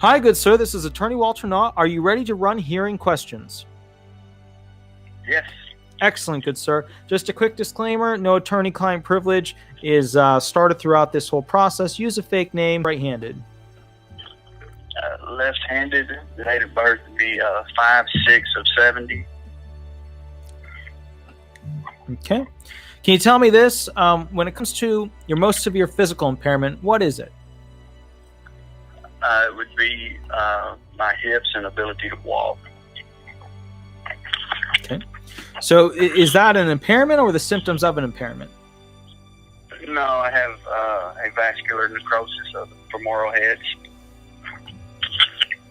Hi, good sir. This is Attorney Walter Hnot. Are you ready to run hearing questions? Yes. Excellent, good sir. Just a quick disclaimer, no attorney-client privilege is started throughout this whole process. Use a fake name, right-handed. Left-handed, the date of birth would be 5/6/70. Okay. Can you tell me this? When it comes to your most severe physical impairment, what is it? It would be my hips and ability to walk. Okay. So is that an impairment or the symptoms of an impairment? No, I have a vascular necrosis of the femoral heads.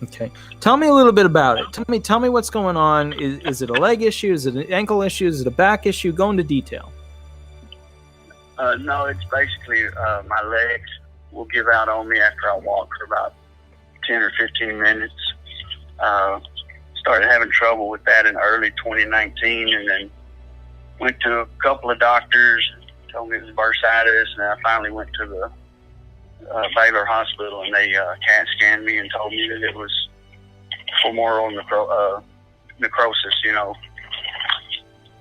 Okay. Tell me a little bit about it. Tell me what's going on. Is it a leg issue? Is it an ankle issue? Is it a back issue? Go into detail. No, it's basically my legs will give out on me after I walk for about 10 or 15 minutes. Started having trouble with that in early 2019, and then went to a couple of doctors, told me it was bursitis, and I finally went to the Baylor Hospital, and they CAT scanned me and told me that it was femoral necrosis, you know.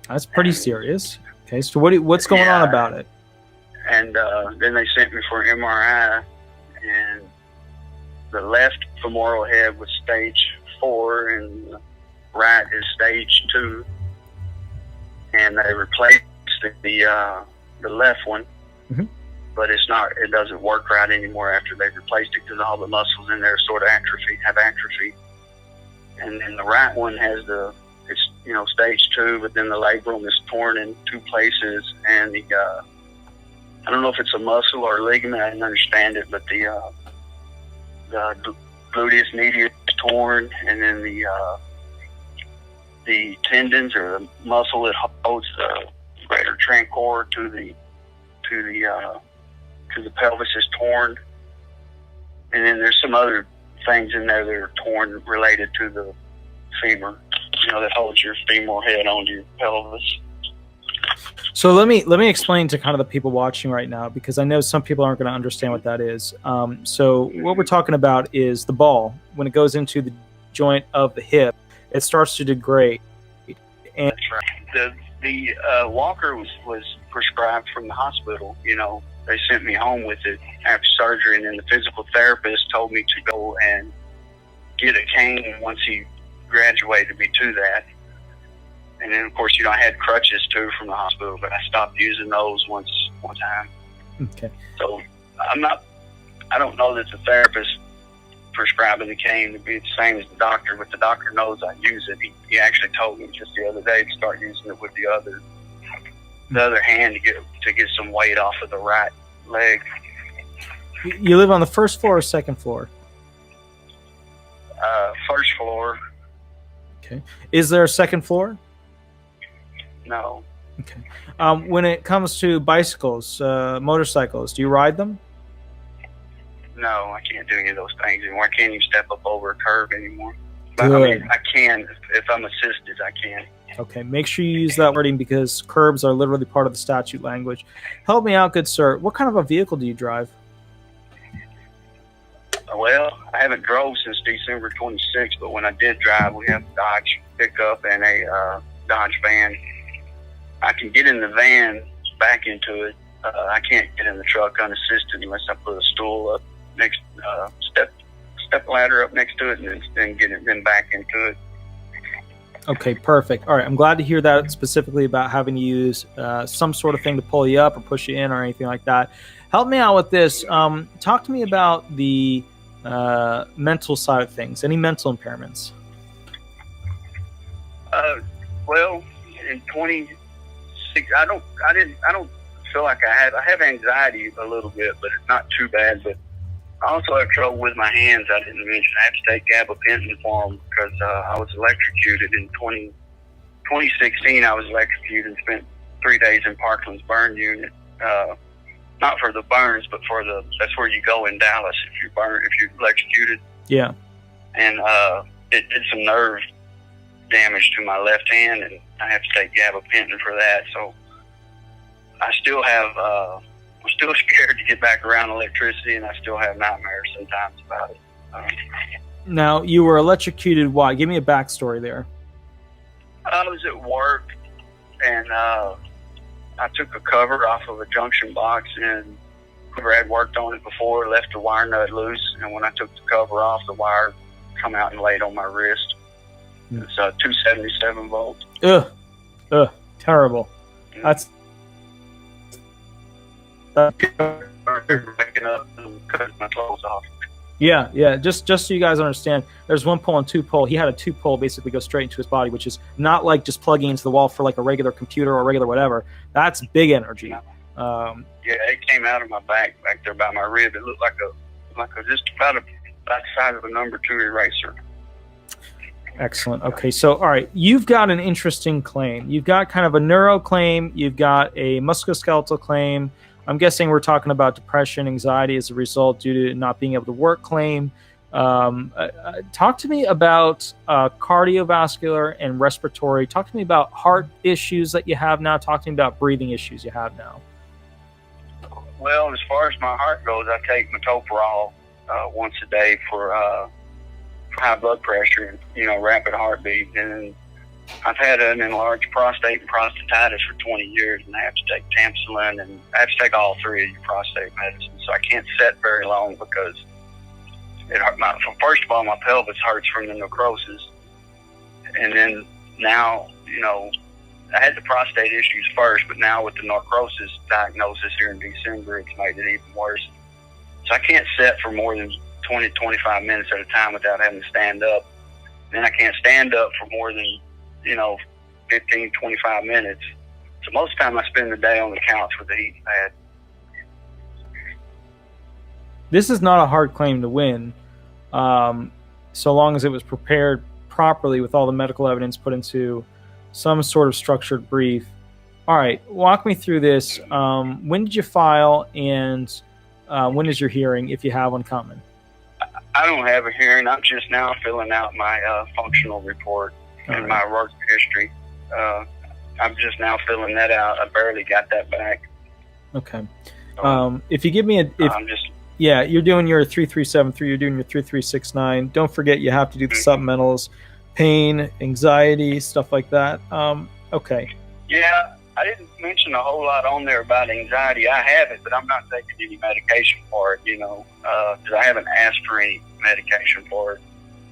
That's pretty serious. Okay, so what's going on about it? And then they sent me for an MRI, and the left femoral head was stage 4, and the right is stage 2. And they replaced the left one, but it doesn't work right anymore after they've replaced it because all the muscles in there sort of have atrophy. And then the right one has it's stage 2, but then the labrum is torn in 2 places, and the I don't know if it's a muscle or a ligament, I didn't understand it, but the gluteus medius is torn, and then the tendons or the muscle that holds the greater trachea to the pelvis is torn, and then there's some other things in there that are torn related to the femur, that holds your femoral head onto your pelvis. So let me explain to kind of the people watching right now, because I know some people aren't going to understand what that is. So what we're talking about is the ball. When it goes into the joint of the hip, it starts to degrade. And that's right. The walker was prescribed from the hospital. They sent me home with it after surgery, and then the physical therapist told me to go and get a cane once he graduated me to that. And then, of course, I had crutches, too, from the hospital, but I stopped using those one time. Okay. So I don't know that the therapist prescribing the cane would be the same as the doctor, but the doctor knows I use it. He actually told me just the other day to start using it with the other hand to get some weight off of the right leg. You live on the first floor or second floor? First floor. Okay. Is there a second floor? No. Okay. When it comes to bicycles, motorcycles, do you ride them? No, I can't do any of those things anymore. I can't even step up over a curb anymore. But Good. I can if I'm assisted. I can. Okay. Make sure you use that wording, because curbs are literally part of the statute language. Help me out, good sir. What kind of a vehicle do you drive? Well, I haven't drove since December 26th, but when I did drive, we have a Dodge pickup and a Dodge van. I can get in the van back into it. I can't get in the truck unassisted unless I put a stool up next, step ladder up next to it, and then get it back into it. Okay, perfect. All right, I'm glad to hear that, specifically about having to use some sort of thing to pull you up or push you in or anything like that. Help me out with this. Talk to me about the mental side of things. Any mental impairments? Well, in 26, I don't feel like I have anxiety a little bit, but it's not too bad. But I also have trouble with my hands. I didn't mention I have to take gabapentin for them because I was electrocuted in 2016. I was electrocuted and spent 3 days in Parkland's burn unit. Not for the burns, but that's where you go in Dallas if you're electrocuted. Yeah. And it did some nerve damage to my left hand, and I have to take gabapentin for that. So I still have, I'm still scared to get back around electricity, and I still have nightmares sometimes about it. Now, you were electrocuted. Why? Give me a backstory there. I was at work, and I took a cover off of a junction box, and whoever had worked on it before left the wire nut loose, and when I took the cover off, the wire come out and laid on my wrist. It's 277 volts. Ugh, terrible. That's waking up and cutting my clothes off. Yeah. Just so you guys understand, there's 1 pole and 2 pole. He had a 2 pole basically go straight into his body, which is not like just plugging into the wall for like a regular computer or regular whatever. That's big energy. Yeah, it came out of my back there by my rib. It looked like a just about the size of a number 2 eraser. Excellent. Okay, so all right, you've got an interesting claim. You've got kind of a neuro claim. You've got a musculoskeletal claim. I'm guessing we're talking about depression, anxiety as a result due to not being able to work claim. Talk to me about cardiovascular and respiratory. Talk to me about heart issues that you have now. Talk to me about breathing issues you have now. Well, as far as my heart goes, I take metoprolol once a day for high blood pressure and, rapid heartbeat. And I've had an enlarged prostate and prostatitis for 20 years, and I have to take Tamsuline, and I have to take all 3 of your prostate medicines. So I can't sit very long because first of all, my pelvis hurts from the necrosis. And then now, I had the prostate issues first, but now with the necrosis diagnosis here in December, it's made it even worse. So I can't sit for more than 20, 25 minutes at a time without having to stand up. Then I can't stand up for more than, 15, 25 minutes. So most of the time I spend the day on the couch with the heating pad. This is not a hard claim to win, so long as it was prepared properly with all the medical evidence put into some sort of structured brief. All right, walk me through this. When did you file, and when is your hearing, if you have one coming? I don't have a hearing. I'm just now filling out my functional report and my work history. I'm just now filling that out. I barely got that back. Okay. If you give me yeah, you're doing your 3373, you're doing your 3369. Don't forget you have to do the supplementals, pain, anxiety, stuff like that. Okay. Yeah, I didn't mention a whole lot on there about anxiety. I have it, but I'm not taking any medication for it, because I haven't asked for any medication for it.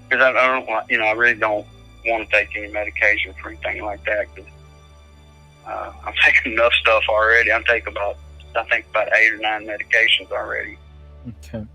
Because I don't, I really don't want to take any medication for anything like that. Cause, I'm taking enough stuff already. I think about 8 or 9 medications already. Okay.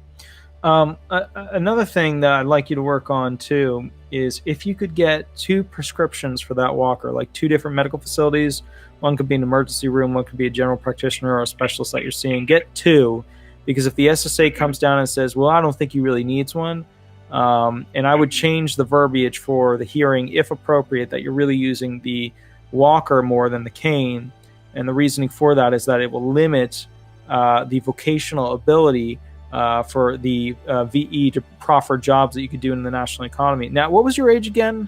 Another thing that I'd like you to work on too is if you could get 2 prescriptions for that walker, like 2 different medical facilities. One could be an emergency room, one could be a general practitioner or a specialist that you're seeing. Get 2, because if the SSA comes down and says, well, I don't think he really needs one, and I would change the verbiage for the hearing, if appropriate, that you're really using the walker more than the cane. And the reasoning for that is that it will limit the vocational ability for the VE to proffer jobs that you could do in the national economy. Now, what was your age again?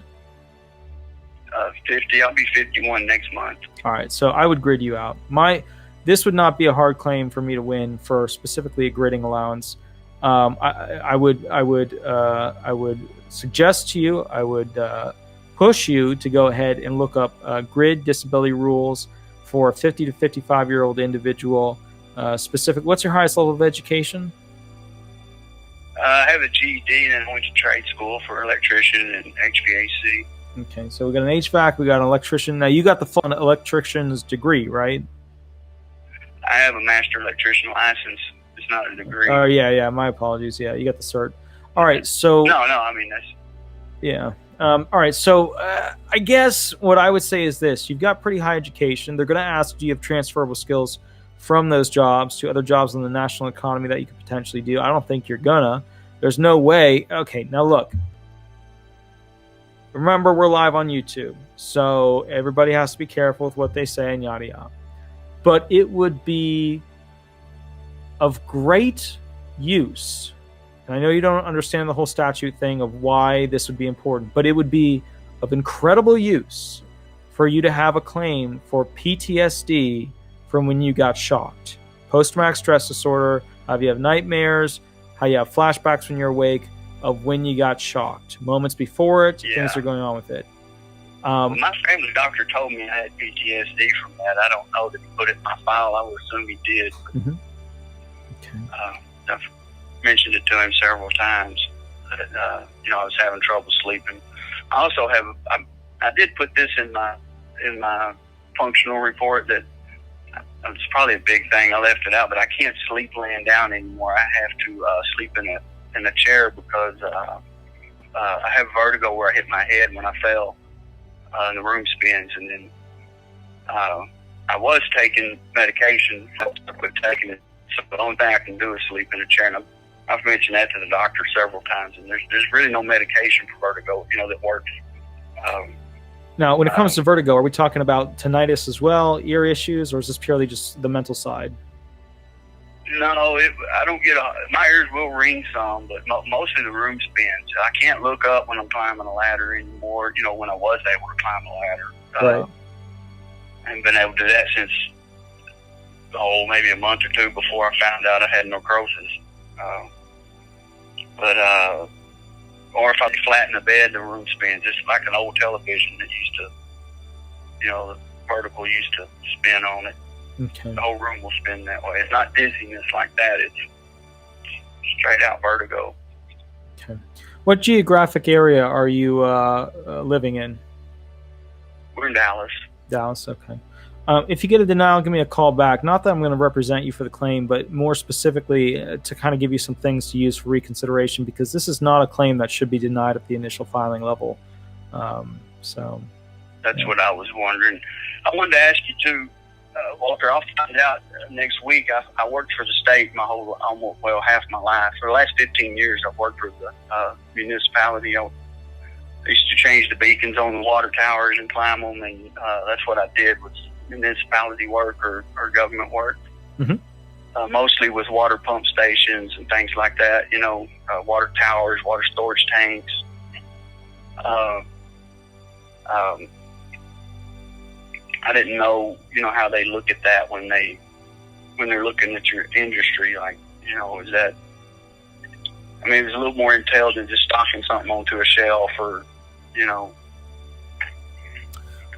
50. I'll be 51 next month. All right, so I would grid you out. This would not be a hard claim for me to win for specifically a gridding allowance. I would suggest to you, I would push you to go ahead and look up grid disability rules for a 50 to 55-year-old individual. What's your highest level of education? I have a GED, and I went to trade school for electrician and HVAC. Okay, so we got an HVAC, we got an electrician. Now, you got the full electrician's degree, right? I have a master electrician license. It's not a degree. Oh, yeah, my apologies. Yeah, you got the cert. All right, so... No, I mean, that's... Yeah. All right, so I guess what I would say is this. You've got pretty high education. They're going to ask, do you have transferable skills from those jobs to other jobs in the national economy that you could potentially do? I don't think you're gonna. There's no way. Okay, now look. Remember, we're live on YouTube, so everybody has to be careful with what they say and yada yada. But it would be of great use, and I know you don't understand the whole statute thing of why this would be important, but it would be of incredible use for you to have a claim for PTSD from when you got shocked. Post-traumatic stress disorder, how you have nightmares, how you have flashbacks when you're awake. of when you got shocked, moments before it, Yeah. things are going on with it. Well, my family doctor told me I had PTSD from that. I don't know that he put it in my file. I would assume he did. Mhm. Okay. I've mentioned it to him several times that I was having trouble sleeping. I also have I did put this in my functional report that it's probably a big thing. I left it out, but I can't sleep laying down anymore. I have to sleep in a chair because I have vertigo where I hit my head when I fell and the room spins. And then I was taking medication. I quit taking it. So the only thing I can do is sleep in a chair. And I've mentioned that to the doctor several times, and there's really no medication for vertigo, that works. Now, when it comes to vertigo, are we talking about tinnitus as well, ear issues, or is this purely just the mental side? No, I don't get my ears will ring some, but mostly the room spins. I can't look up when I'm climbing a ladder anymore. When I was able to climb a ladder, Right. I haven't been able to do that since maybe a month or two before I found out I had necrosis. Or if I lay flat in the bed, the room spins. It's like an old television that used to, the vertical used to spin on it. Okay. The whole room will spin that way. It's not dizziness like that. It's straight out vertigo. Okay. What geographic area are you living in? We're in Dallas. Dallas, okay. If you get a denial, give me a call back. Not that I'm going to represent you for the claim, but more specifically to kind of give you some things to use for reconsideration, because this is not a claim that should be denied at the initial filing level. That's what I was wondering. I wanted to ask you too, Walter. I'll find out next week. I worked for the state half my life. For the last 15 years, I've worked for the municipality. I used to change the beacons on the water towers and climb them, and that's what I did was municipality work or government work. Mm-hmm. Mostly with water pump stations and things like that, water towers, water storage tanks. I didn't know, how they look at that when they're looking at your industry, like, is that, it was a little more entailed than just stocking something onto a shelf or,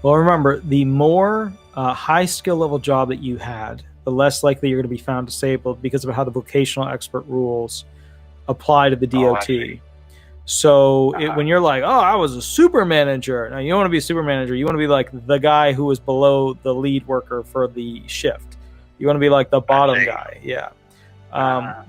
Well, remember, the more high skill level job that you had, the less likely you're going to be found disabled because of how the vocational expert rules apply to the DOT. So when you're like, I was a super manager. Now, you don't want to be a super manager. You want to be like the guy who was below the lead worker for the shift. You want to be like the bottom guy. Yeah.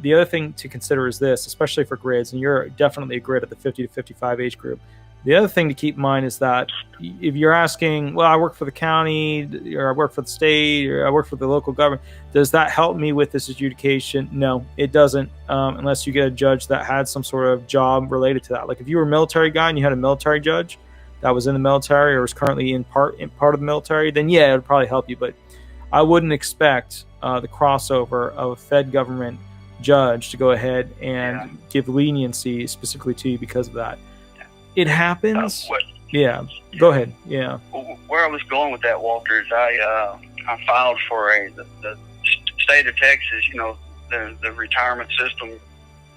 The other thing to consider is this, especially for grids, and you're definitely a grid at the 50 to 55 age group. The other thing to keep in mind is that if you're asking, well, I work for the county, or I work for the state, or I work for the local government, does that help me with this adjudication? No, it doesn't, unless you get a judge that had some sort of job related to that. Like if you were a military guy and you had a military judge that was in the military or was currently in part of the military, then yeah, it would probably help you. But I wouldn't expect the crossover of a Fed government judge to go ahead and give leniency specifically to you because of that. It happens. Yeah. Go ahead. Yeah. Where I was going with that, Walter, is I filed for the state of Texas. The retirement system. You're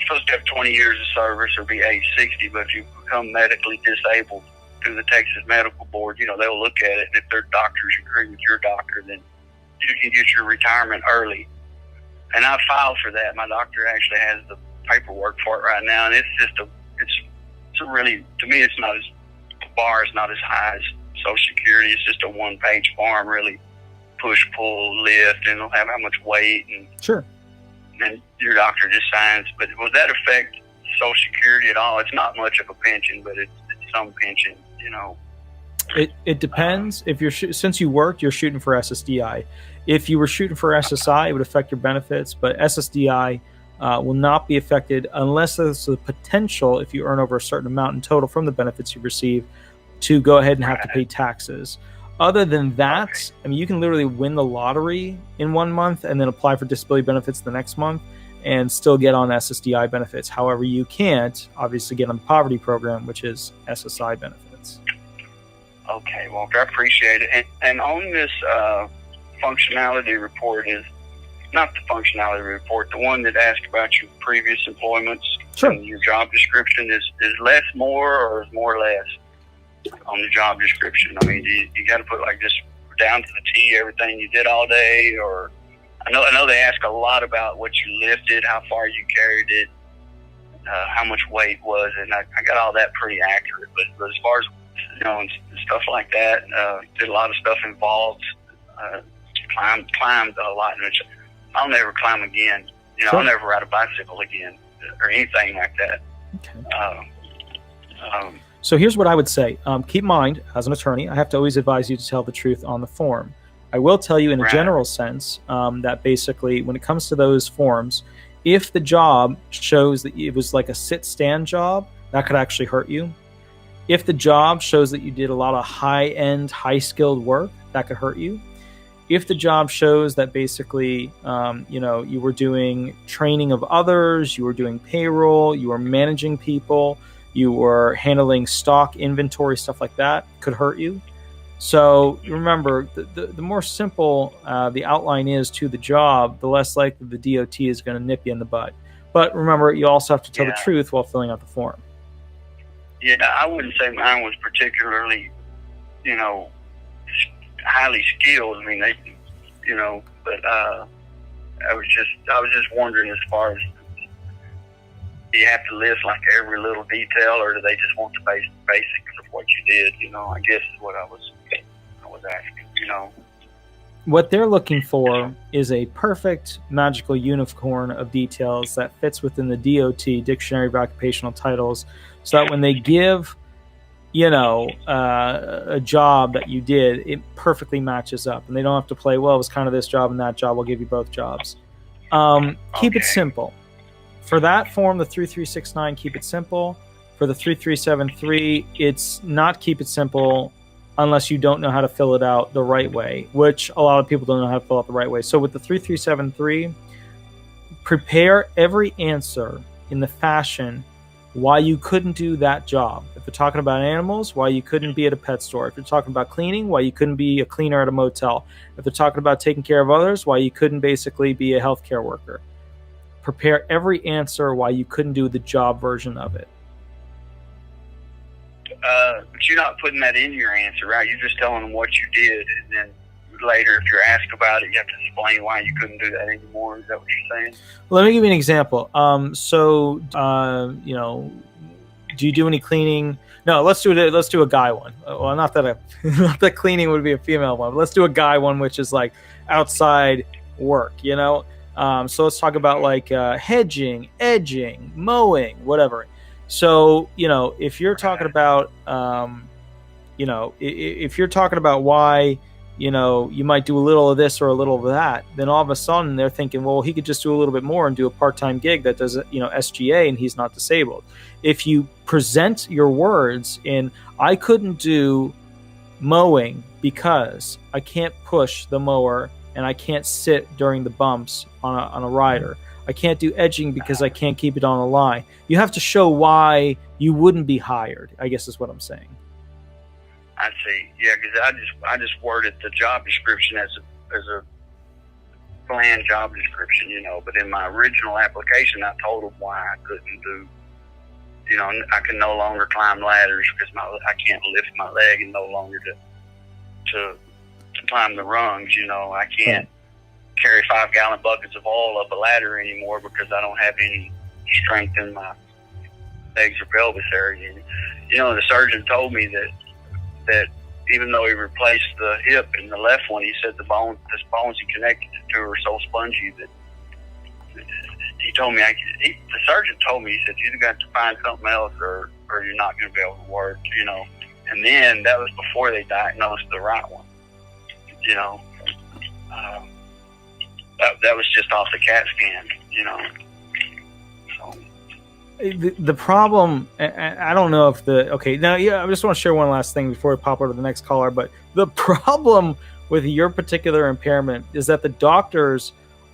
supposed to have 20 years of service or be age 60, but if you become medically disabled through the Texas Medical Board, they'll look at it, and if their doctors agree with your doctor, then you can get your retirement early. And I filed for that. My doctor actually has the paperwork for it right now, and it's really, to me, it's not as, the bar is not as high as Social Security. It's just a one-page form, really push, pull, lift, and it'll have how much weight, and sure. And your doctor just signs. But will that affect Social Security at all? It's not much of a pension, but it's some pension, It depends. If you're since you worked, you're shooting for SSDI. If you were shooting for SSI, it would affect your benefits, but SSDI will not be affected unless there's the potential, if you earn over a certain amount in total from the benefits you receive, to go ahead and have to pay taxes. Other than that, you can literally win the lottery in 1 month and then apply for disability benefits the next month and still get on SSDI benefits. However, you can't obviously get on the poverty program, which is SSI benefits. Okay, Walter, I appreciate it. And on this functionality report is not the functionality report, the one that asked about your previous employments. Sure. And your job description is less more or is more less on the job description? I mean, you got to put like just down to the T everything you did all day, or I know they ask a lot about what you lifted, how far you carried it, how much weight was, and I got all that pretty accurate. But as far as and stuff like that, did a lot of stuff involved. Climbed a lot, which I'll never climb again. Sure. I'll never ride a bicycle again or anything like that. Okay. So here's what I would say. Keep in mind, as an attorney, I have to always advise you to tell the truth on the form. I will tell you in a general sense that basically when it comes to those forms, if the job shows that it was like a sit-stand job, that could actually hurt you. If the job shows that you did a lot of high-end, high-skilled work, that could hurt you. If the job shows that basically, you were doing training of others, you were doing payroll, you were managing people, you were handling stock, inventory, stuff like that, could hurt you. So remember, the more simple the outline is to the job, the less likely the DOT is going to nip you in the butt. But remember, you also have to tell the truth while filling out the form. Yeah, I wouldn't say mine was particularly, highly skilled. I mean, but I was just wondering, as far as, do you have to list like every little detail, or do they just want the basics of what you did? I guess is what I was asking. What they're looking for is a perfect magical unicorn of details that fits within the DOT, Dictionary of Occupational Titles, so that when they give a job that you did, it perfectly matches up, and they don't have to play, well, it was kind of this job and that job, I'll give you both jobs. Keep it simple. For that form, the 3369, keep it simple. For the 3373, it's not keep it simple unless you don't know how to fill it out the right way, which a lot of people don't know how to fill out the right way. So with the 3373, prepare every answer in the fashion why you couldn't do that job. If you're talking about animals, why you couldn't be at a pet store. If you're talking about cleaning, why you couldn't be a cleaner at a motel. If they're talking about taking care of others, why you couldn't basically be a healthcare worker. Prepare every answer why you couldn't do the job version of it. But you're not putting that in your answer, right? You're just telling them what you did, and then later, if you're asked about it, you have to explain why you couldn't do that anymore. Is that what you're saying? Let me give you an example. Do you do any cleaning? No, let's do a guy one. Well, not that cleaning would be a female one, but let's do a guy one, which is like outside work, So let's talk about like hedging, edging, mowing, whatever. So, if you're talking about, if you're talking about why, you might do a little of this or a little of that, then all of a sudden they're thinking, well, he could just do a little bit more and do a part-time gig that does, SGA, and he's not disabled. If you present your words in, I couldn't do mowing because I can't push the mower and I can't sit during the bumps on a rider. I can't do edging because I can't keep it on a line. You have to show why you wouldn't be hired, I guess is what I'm saying. I see. Yeah, because I just worded the job description as a bland job description, But in my original application, I told them why I couldn't do. I can no longer climb ladders because I can't lift my leg and no longer to climb the rungs. I can't carry 5-gallon buckets of oil up a ladder anymore because I don't have any strength in my legs or pelvis area. The surgeon told me that even though he replaced the hip in the left one, he said the bones he connected to are so spongy that he told me the surgeon told me, he said, you got to find something else or you're not going to be able to work, And then that was before they diagnosed the right one, That was just off the CAT scan, So the problem, I don't know if I just want to share one last thing before we pop over to the next caller. But the problem with your particular impairment is that the doctors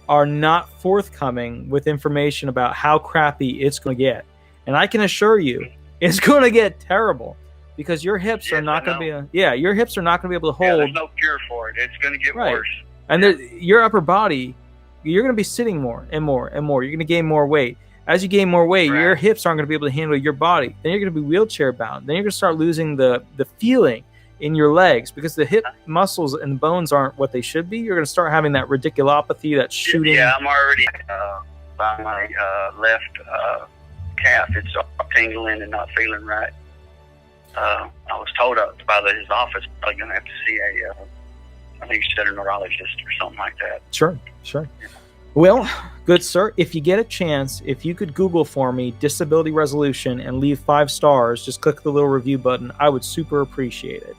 are not forthcoming with information about how crappy it's going to get. And I can assure you, it's going to get terrible because your hips are not going to be, your hips are not going to be able to hold. Yeah, there's no cure for it. It's going to get worse. And your upper body, you're going to be sitting more and more and more. You're going to gain more weight. As you gain more weight, Right. your hips aren't going to be able to handle your body. Then you're going to be wheelchair bound. Then you're going to start losing the feeling in your legs because the hip muscles and bones aren't what they should be. You're going to start having that radiculopathy, that shooting. Yeah, I'm already by my left calf. It's tingling and not feeling right. I was told by his office I'm going to have to see I think he said a neurologist or something like that. Sure. Well, good sir, if you get a chance, if you could Google for me disability resolution and leave 5 stars, just click the little review button. I would super appreciate it.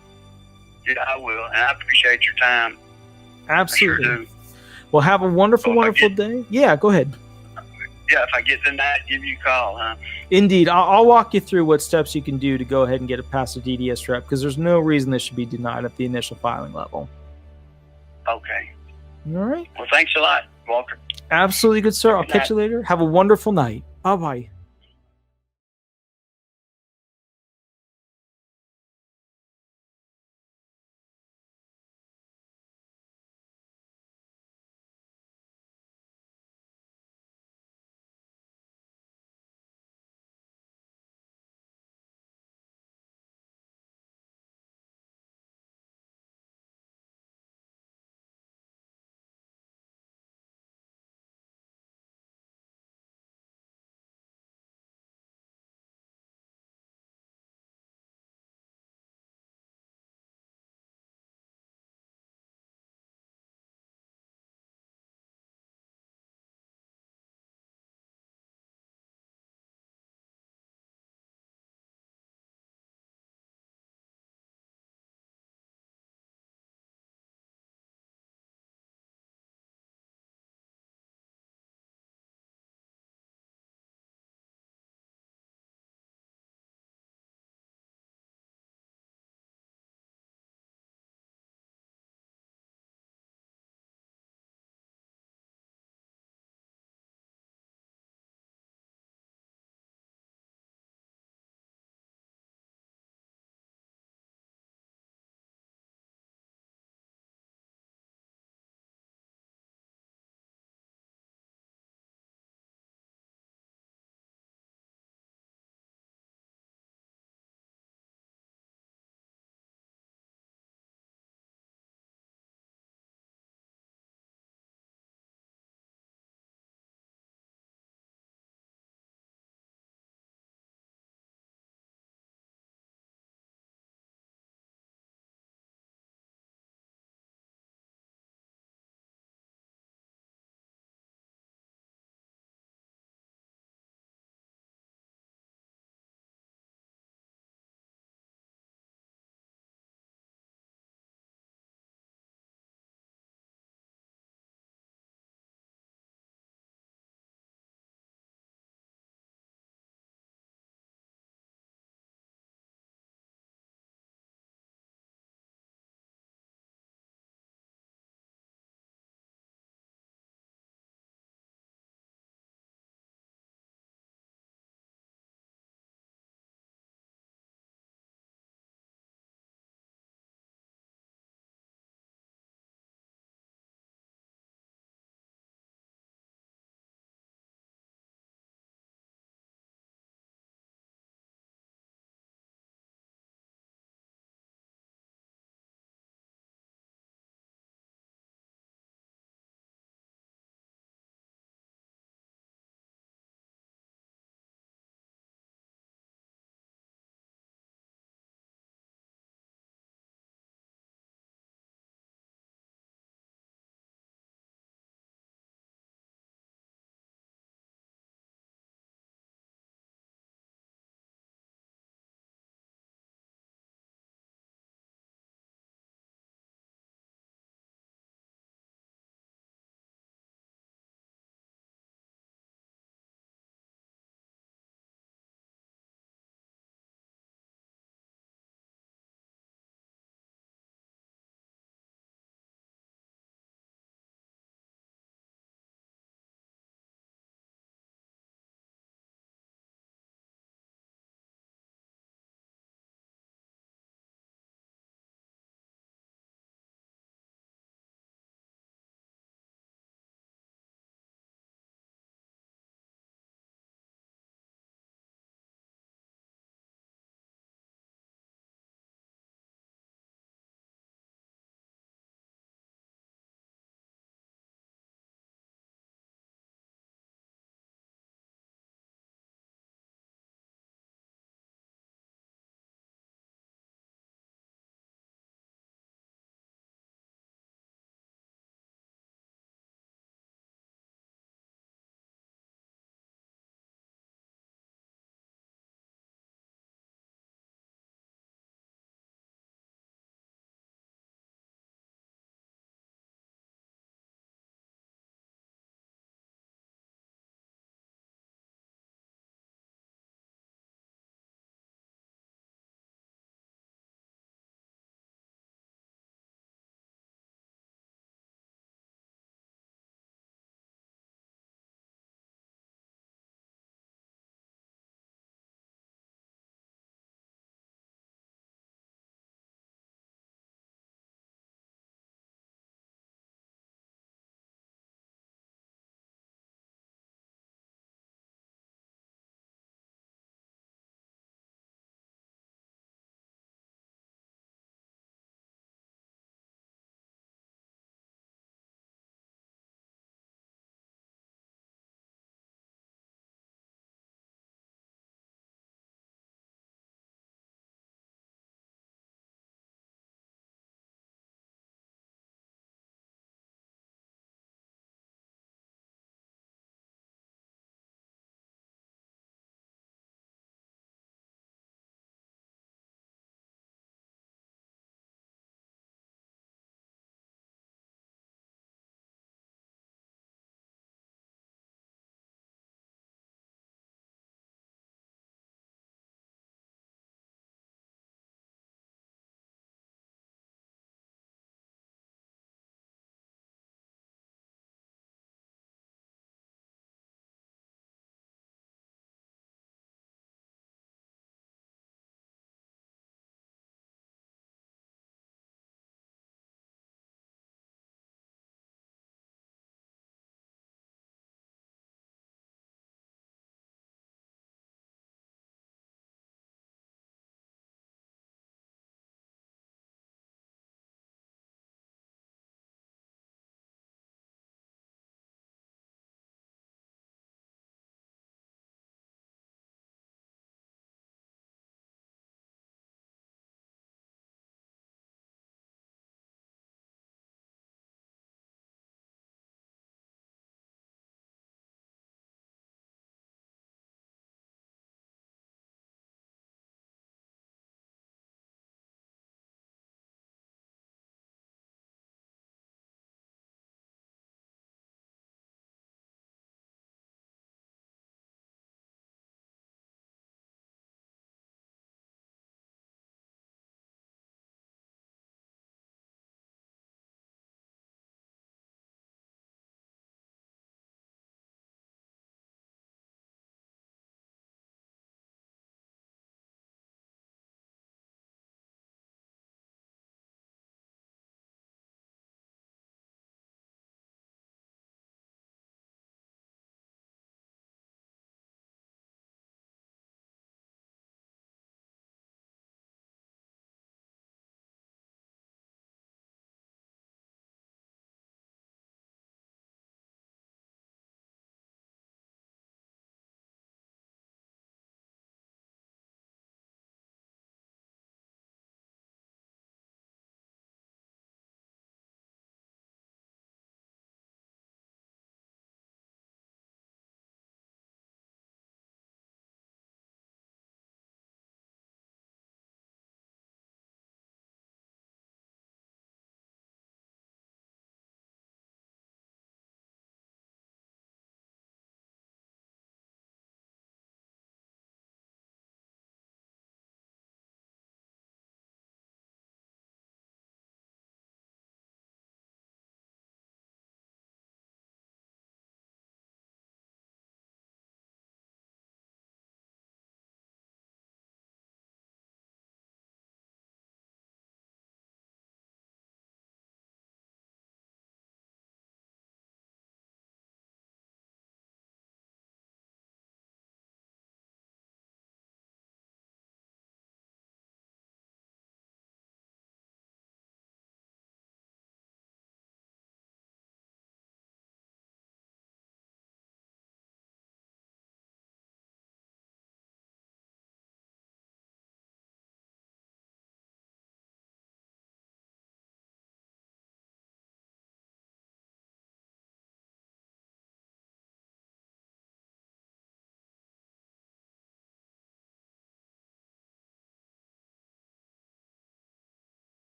Yeah, I will, and I appreciate your time. Absolutely. I sure do. Well, have a wonderful, Well, wonderful day. Yeah, go ahead. Yeah, if I get denied, give you a call, huh? Indeed. I'll walk you through what steps you can do to go ahead and get it past the DDS rep because there's no reason this should be denied at the initial filing level. Okay. All right. Well, thanks a lot, Walter. Absolutely good, sir. I'll Good catch you later. Have a wonderful night. Bye-bye.